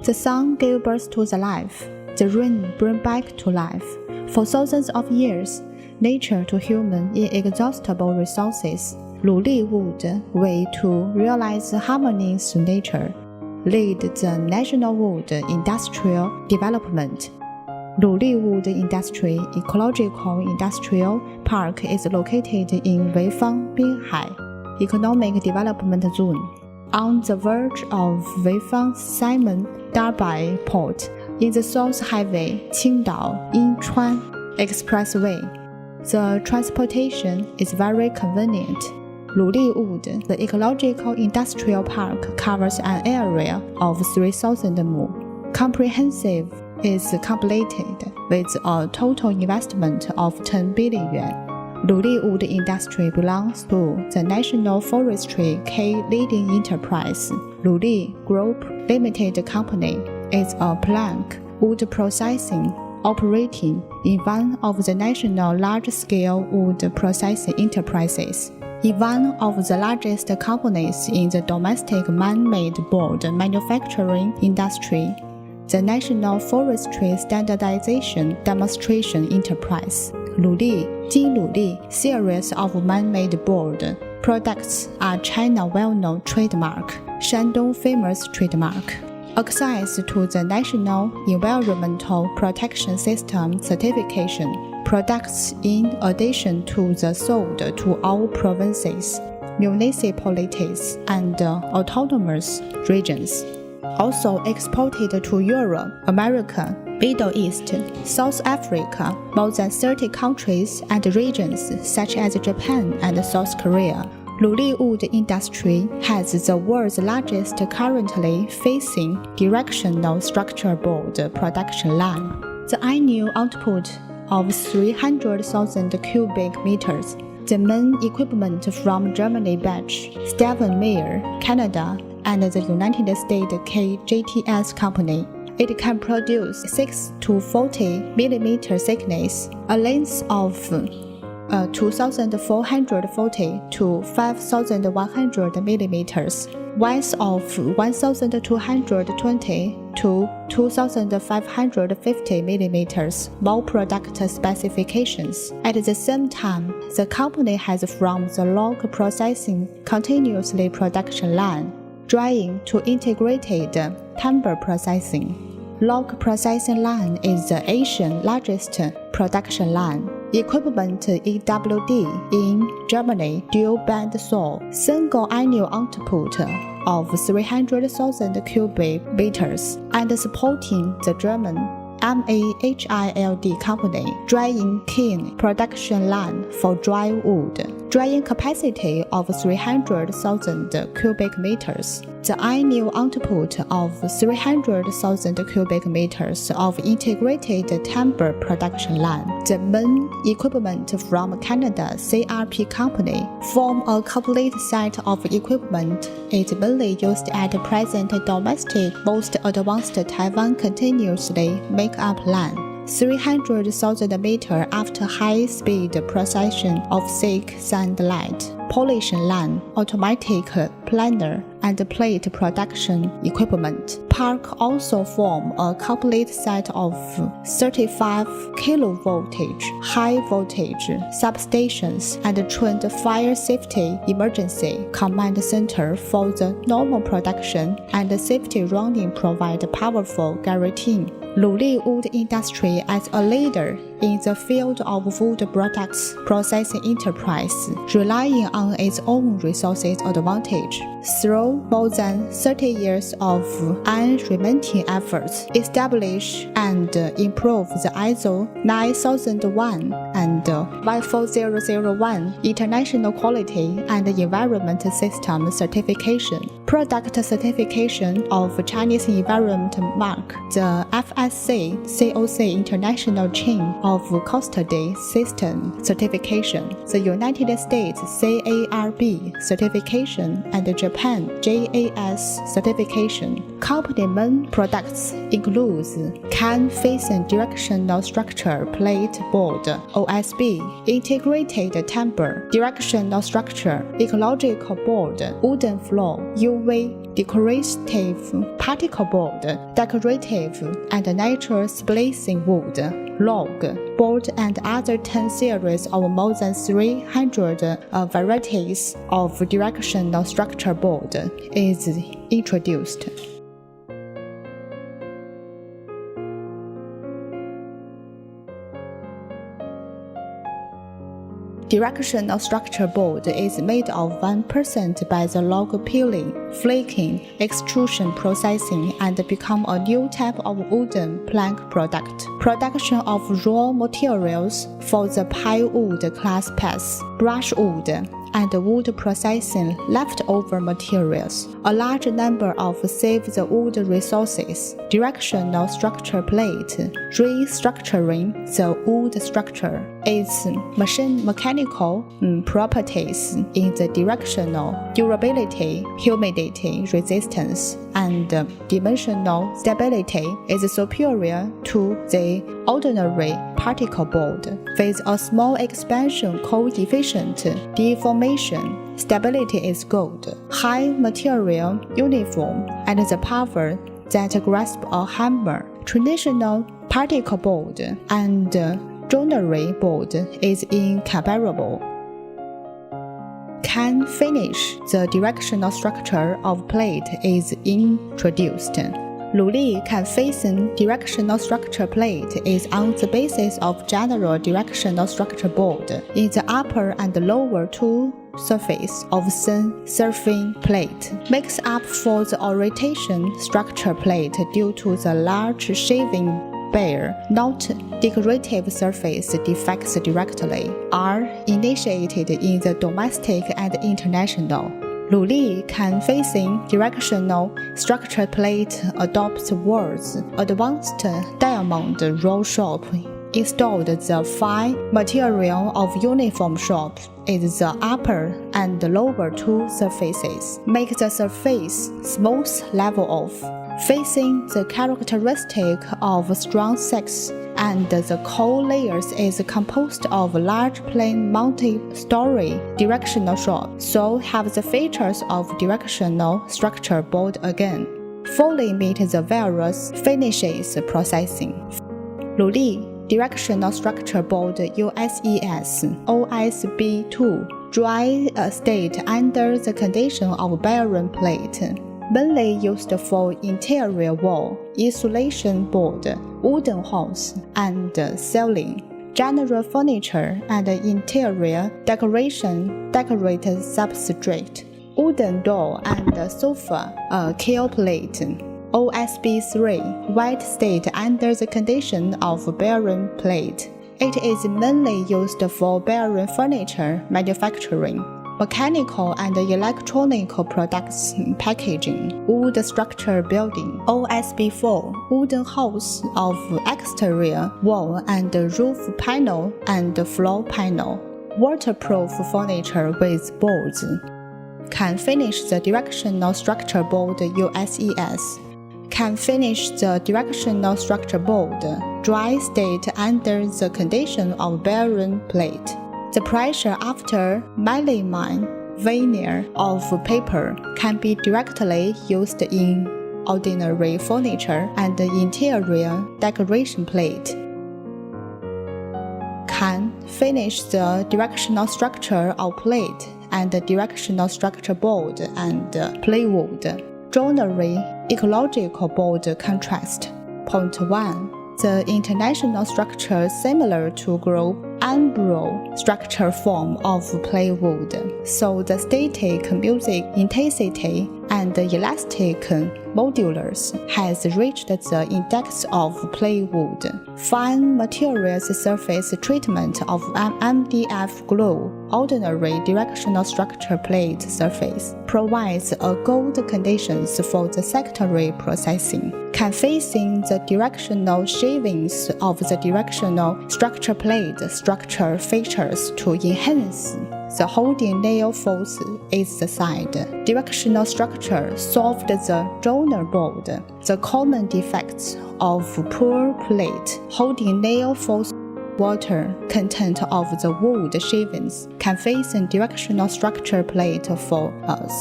The sun gave birth to the life. The rain brought back to life. For thousands of years, nature to human inexhaustible resources. Luli Woood, way to realize harmony in nature, lead the national wood industrial development. Luli Woood Ecological Industrial Park is located in Weifang, Binhai Economic Development Zone, on the verge of Weifang Simon Darby Port, in the South Highway Qingdao-Yinchuan Expressway. The transportation is very convenient. Luli Woood, the ecological industrial park, covers an area of 3,000 mu. Comprehensive is completed with a total investment of 10 billion yuan. Luli Woood Industry belongs to the National Forestry K leading enterprise. Luli Group Limited Company is a plank wood processing operating in one of the national large-scale wood processing enterprises. In one of the largest companies in the domestic man-made board manufacturing industry, the National Forestry Standardization Demonstration Enterprise. Luli series of man-made board products are China well-known trademark, Shandong famous trademark. Access to the National Environmental Protection System certification products in addition to the sold to all provinces, municipalities, and autonomous regions. Also exported to Europe, America, Middle East, South Africa, more than 30 countries and regions such as Japan and South Korea. Luli Woood Industry has the world's largest currently facing directional structure board production line. The annual output of 300,000 cubic meters. The main equipment from Germany batch, Steven Meyer, Canada, and the United States KJTS company. It can produce 6 to 40 mm thickness, a length of 2,440 to 5,100 mm, width of 1,220 to 2,550 mm, more product specifications. At the same time, the company has from the log processing continuously production line, drying to integrated timber processing. Log processing line is the Asian largest production line. Equipment EWD in Germany dual band saw, single annual output of 300,000 cubic meters, and supporting the German MAHILD company drying kiln production line for dry wood, drying capacity of 300,000 cubic meters. The annual output of 300,000 cubic meters of integrated timber production line. The main equipment from Canada CRP company form a complete set of equipment. It is mainly used at present domestic most advanced Taiwan continuously make-up line. 300,000 meter after high-speed procession of thick sand light, polishing line, automatic planer, and plate production equipment. Park also form a complete set of 35 kV high voltage substations and trained fire safety emergency command center for the normal production and safety running provide powerful guarantee. Luli Woood Industry as a leader in the field of wood products processing enterprise, relying on its own resources advantage. Through more than 30 years of unremitting efforts, establish and improve the ISO 9001 and 14001 International Quality and Environment System certification, product certification of Chinese Environment Mark, the FSC COC International Chain of Custody System certification, the United States CARB certification, and Japan JAS certification. Company main products include can facing directional structure plate board OSB, integrated timber, directional structure, ecological board, wooden floor, UV, decorative particle board, decorative and natural splicing wood, log, board and other 10 series of more than 300 varieties of directional structure board is introduced. Directional structure board is made of 1% by the log peeling, flaking, extrusion processing and become a new type of wooden plank product. Production of raw materials for the plywood class pass, brushwood, and wood processing leftover materials. A large number of save the wood resources. Directional structure plate, restructuring the wood structure. Its mechanical properties in the directional durability, humidity resistance, and dimensional stability is superior to the ordinary particle board, with a small expansion coefficient, deformation, stability is good, high material uniform, and the power that grasp a hammer. Traditional particle board and joinery board is incomparable. Can finish the directional structure of plate is introduced. Luli can facing directional structure plate is on the basis of general directional structure board in the upper and lower two surface of thin surfing plate, makes up for the orientation structure plate due to the large shaving bare, not decorative surface defects directly, are initiated in the domestic and international. Luli can facing directional structure plate adopts words advanced diamond roll shop installed the fine material of uniform shop is the upper and lower two surfaces, make the surface smooth level off, facing the characteristic of strong sex, and the core layers is composed of large plain multi-story directional shop, so have the features of directional structure board again, fully meet the various finishes processing. Luli Directional Structure Board USES OSB2 dry state under the condition of barren plate, mainly used for interior wall, insulation board, wooden house, and ceiling, general furniture and interior decoration, decorated substrate, wooden door and sofa, kill plate. OSB3 white state under the condition of barren plate. It is mainly used for barren furniture manufacturing, mechanical and electronic products packaging, wood structure building. OSB4 wooden house of exterior wall and roof panel and floor panel, waterproof furniture with boards. Can finish the directional structure board USES. Can finish the directional structure board dry state under the condition of barren plate. The pressure after melamine veneer of paper can be directly used in ordinary furniture and interior decoration plate. Can finish the directional structure of plate and directional structure board and plywood. Joinery ecological board contrast. Point 1. The international structure similar to group umbral structure form of plywood, so the static music intensity and elastic modulus has reached the index of plywood. Fine materials surface treatment of MDF glue, ordinary directional structure plate surface, provides a good conditions for the secondary processing. Can facing the directional shavings of the directional structure plate structure features to enhance the holding nail force is the side. Directional structure solved the roller board. The common defects of poor plate holding nail force water content of the wood shavings can face a directional structure plate for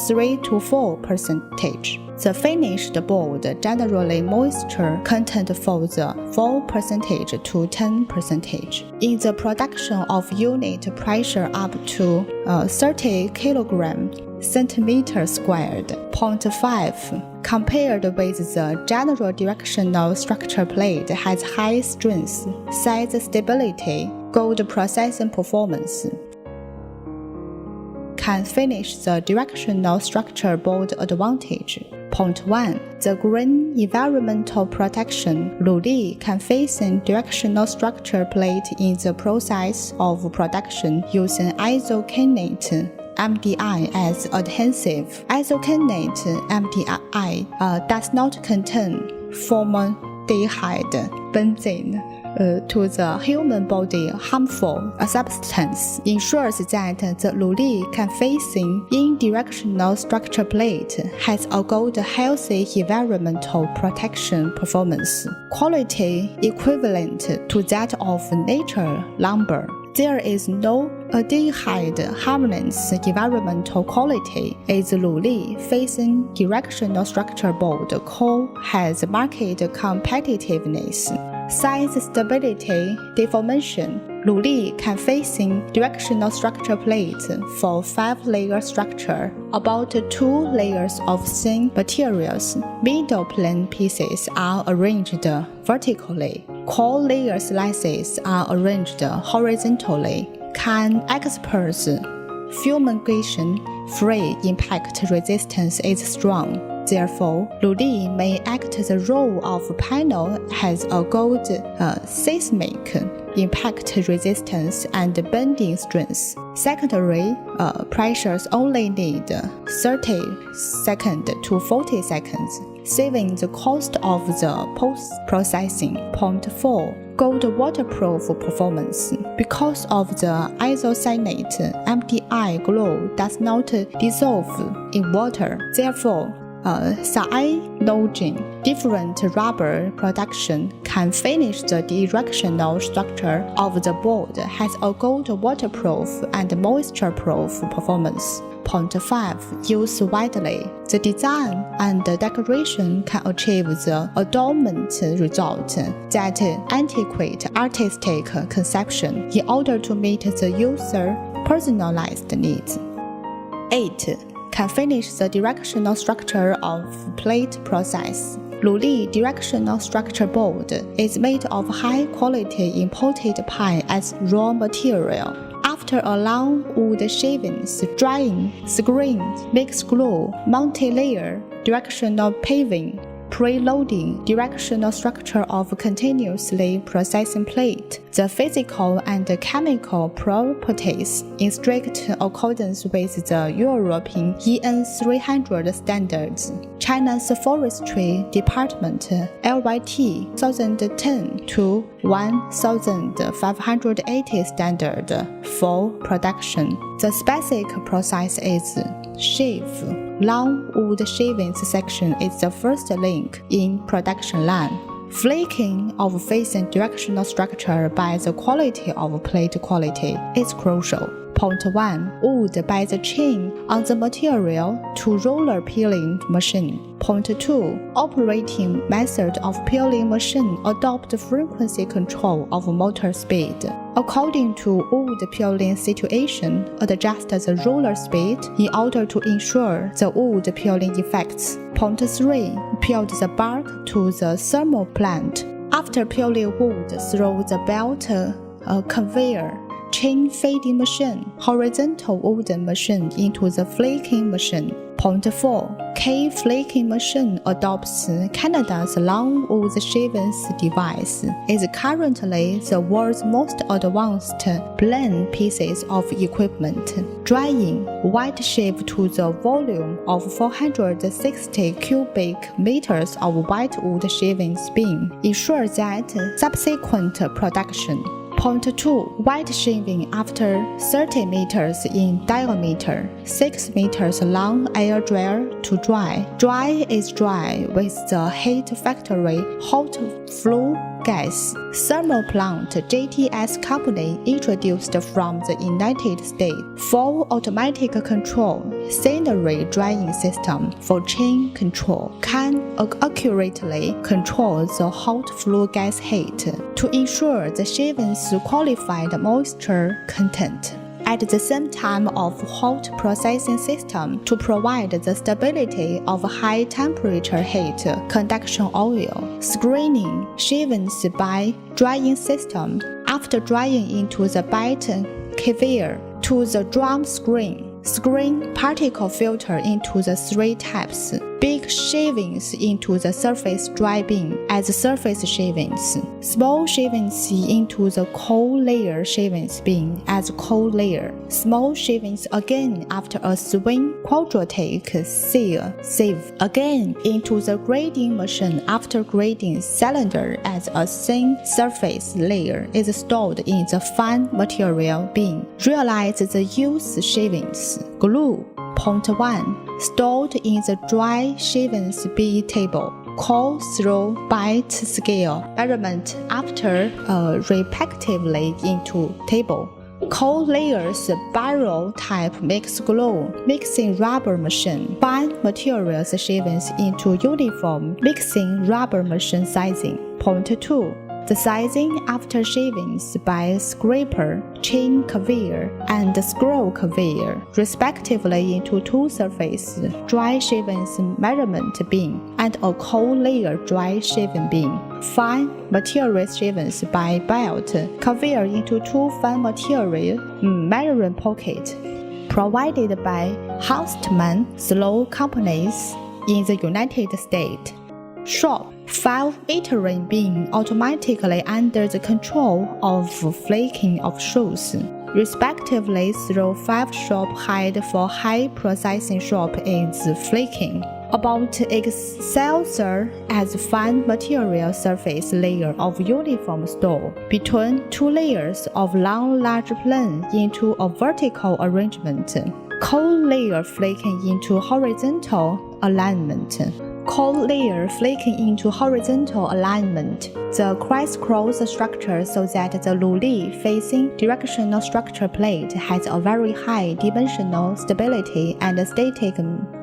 3 to 4%. The finished board generally moisture content for the 4% to 10%. In the production of unit pressure up to 30 kg/centimeter squared, 0.5 compared with the general directional structure plate has high strength, size stability, good processing performance. Can finish the directional structure board advantage. 1. The green environmental protection. Luli can face a directional structure plate in the process of production using isocanate MDI as adhesive. Isocanate MDI does not contain formaldehyde, benzene, to the human body harmful substance, ensures that the Luli can facing in directional structure plate has a good healthy environmental protection performance, quality equivalent to that of nature lumber. There is no aldehyde harmless environmental quality as Luli facing directional structure board core has market competitiveness. Size stability deformation. Luli can facing directional structure plate for 5-layer structure, about 2 layers of thin materials. Middle plane pieces are arranged vertically. Core layer slices are arranged horizontally. Can expose fumigation. Free impact resistance is strong. Therefore, Luli may act the role of panel has a good seismic impact resistance and bending strength. Secondary pressures only need 30 seconds to 40 seconds, saving the cost of the post-processing. 4. Good waterproof performance. Because of the isocyanate, MDI glue does not dissolve in water. Therefore, cyanogen different rubber production can finish the directional structure of the board has a good waterproof and moisture-proof performance. 5. Used widely. The design and decoration can achieve the adornment result that antiquate artistic conception in order to meet the user personalized needs. 8. Can finish the directional structure of plate process. Luli directional structure board is made of high-quality imported pine as raw material. After a long wood shavings, drying, screen, mixed glue, multi-layer, directional paving, preloading, directional structure of continuously processing plate, the physical and chemical properties in strict accordance with the European EN 300 standards. China's Forestry Department LYT 2010 to 1580 standard for production. The basic process is shave. Long wood shavings section is the first link in production line. Flaking of facing directional structure by the quality of plate quality is crucial. 1. Wood by the chain on the material to roller peeling machine. 2. Operating method of peeling machine adopt frequency control of motor speed. According to wood peeling situation, adjust the roller speed in order to ensure the wood peeling effects. 3. Peel the bark to the thermal plant. After peeling wood through the belt conveyor, chain feeding machine, horizontal wooden machine into the flaking machine. 4. K flaking machine adopts Canada's long wood shavings device. Is currently the world's most advanced plain pieces of equipment. Drying white shave to the volume of 460 cubic meters of white wood shaving spin ensures that subsequent production. Point 2. White shaving after 30 meters in diameter, 6 meters long air dryer to dry. Dry is dry with the heat factory hot flue gas. Thermal plant JTS company introduced from the United States. Full automatic control scenery drying system for chain control can accurately control the hot flue gas heat to ensure the shaving's qualified moisture content. At the same time of hot processing system to provide the stability of high temperature heat conduction oil. Screening shavings by drying system after drying into the bite caviar to the drum screen. Screen particle filter into the 3 types. Big shavings into the surface dry bin as surface shavings. Small shavings into the cold layer shavings bin as cold layer. Small shavings again after a swing quadratic sieve again into the grading machine after grading cylinder as a thin surface layer is stored in the fine material bin. Realize the use shavings. Glue. Point 1. Stored in the dry shavings B table. Call through bite scale measurement after respectively into table. Cold layers barrel type mix glue mixing rubber machine. Fine materials shavings into uniform mixing rubber machine sizing. Point 2. The sizing after shavings by scraper, chain caviar, and scroll caviar, respectively into 2 surface dry shavings measurement bin and a cold layer dry shaving bin. Fine material shavings by belt caviar into 2 fine material measuring pocket. Provided by Huntsman Slow companies in the United States. Shop 5 metering bin automatically under the control of flaking of shoes, respectively through 5 shop height for high processing shop is flaking. About excelsior as fine material surface layer of uniform store between 2 layers of long large plane into a vertical arrangement. Cold layer flaking into horizontal alignment. Cold layer flaking into horizontal alignment. The crisscross structure so that the Luli facing directional structure plate has a very high dimensional stability and static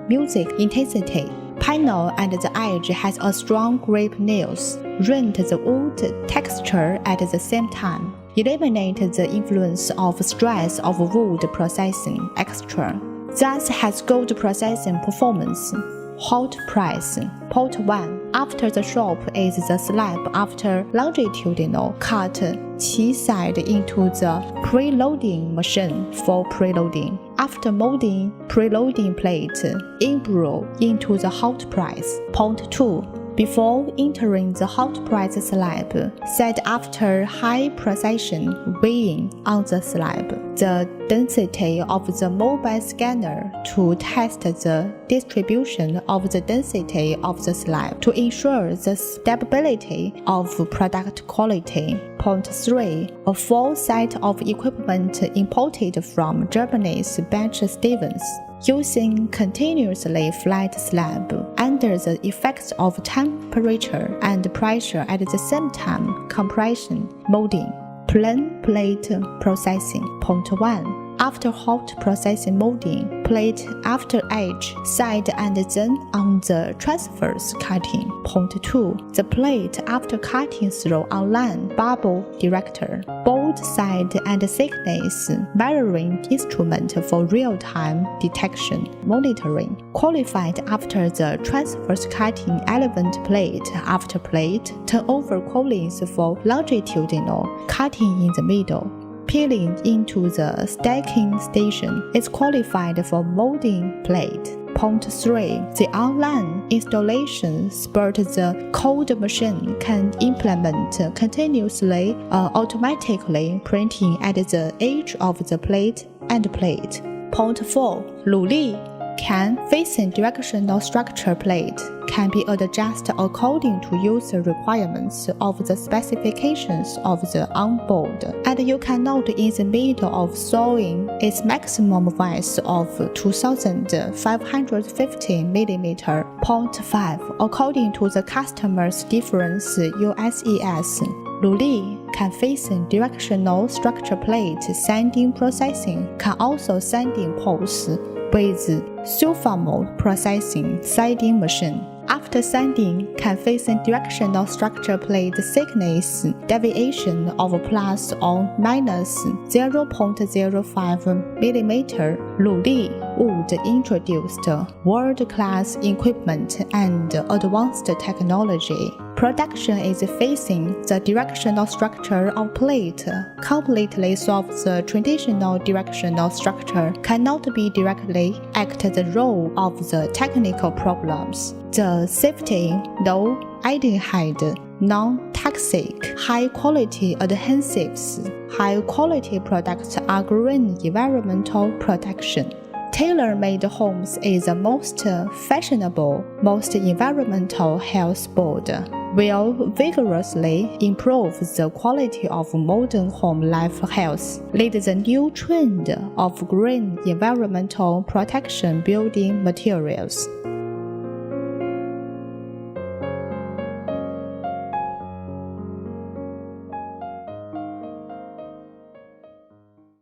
music intensity. Panel and the edge has a strong grip nails. Rent the wood texture at the same time. Eliminate the influence of stress of wood processing extra. Thus has good processing performance. Hot price. Point 1. After the shop is the slab after longitudinal cut quayside into the preloading machine for preloading. After molding preloading plate, imbue into the hot press. Point 2. Before entering the hot press slab, set after high precision weighing on the slab, the density of the mobile scanner to test the distribution of the density of the slab to ensure the stability of product quality. Point 3. A full set of equipment imported from Germany's Bench Stevens. Using continuously flat slab under the effects of temperature and pressure at the same time, compression, molding. Plain plate processing. Point 1. After hot processing molding, plate after edge, side and then on the transverse cutting. Point 2. The plate after cutting through online bubble director. Bold side and thickness measuring instrument for real-time detection, monitoring. Qualified after the transverse cutting element plate after plate, turnover coolings for longitudinal cutting in the middle. Peeling into the stacking station is qualified for molding plate. Point 3. The online installation spurt the cold machine can implement continuously automatically printing at the edge of the plate and plate. Point 4. Luli can facing directional structure plate can be adjusted according to user requirements of the specifications of the onboard, and you can note in the middle of sewing its maximum width of 2550 mm, 0.5 according to the customer's difference USES. Luli can facing directional structure plate sanding processing, can also sanding pulse with sulfamol processing sanding machine. After sanding, can facing directional structure plate thickness deviation of plus or minus 0.05 mm. Luli Woood introduced world-class equipment and advanced technology. Production is facing the directional structure of plate completely solves the traditional directional structure cannot be directly act the role of the technical problems. The safety, low aldehyde, non-toxic, high-quality adhesives, high-quality products are green environmental protection. Tailor-made homes is the most fashionable, most environmental health board. Will vigorously improve the quality of modern home life health, lead the new trend of green environmental protection building materials.